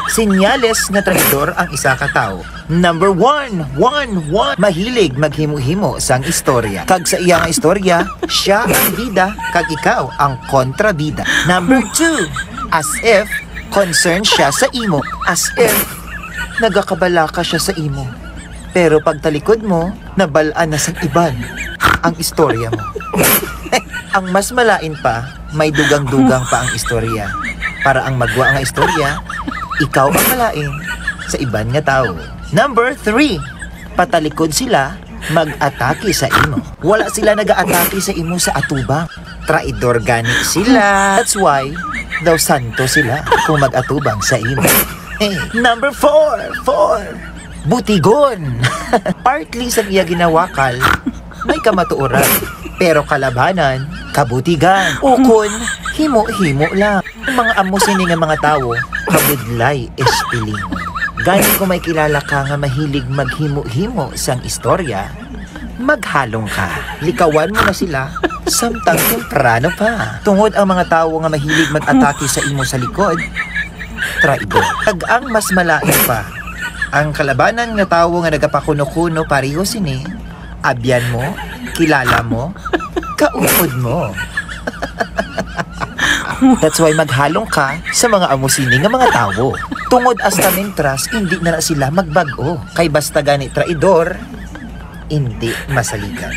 Sinyales nga traidor ang isa ka tao. Number 1. Mahilig maghimo-himo sang istorya. Kag sa iyang istorya, siya ang bida, kag ikaw ang kontrabida. Number 2. As if concerned siya sa imo. As if nagakabalaka siya sa imo. Pero pagtalikod mo, nabalaan na sa iban ang istorya mo. Ang mas malain pa, may dugang-dugang pa ang istorya. Para ang magwa nga istorya, ikaw ang malain sa iban nga tao. Number 3. Patalikod sila mag-atake sa imo. Wala sila nag-atake sa imo sa atubang. Traidor gani sila. That's why daw santo sila kung mag-atubang sa imo. Number 4. Butigon. Partly sa iya ginawakal, may kamatuoran. Pero kalabanan, kabutigan. Ukon, himo-himo lang. Ang mga amusin nga mga tao, kabudlay espiling. Gani kung may kilala ka nga mahilig maghimo-himo sang istorya, maghalong ka. Likawan mo na sila, samtang temprano pa. Tungod ang mga tao nga mahilig mag-atake sa imo sa likod, traidor. Pag ang mas malain pa, ang kalabanan nga tao nga nagapakuno-kuno pareho sini, abyan mo, kilala mo, kaupod mo. That's why maghalong ka sa mga amusini nga mga tao. Tungod hasta mentras, hindi na sila magbago. Kay basta gani traidor, hindi masaligan.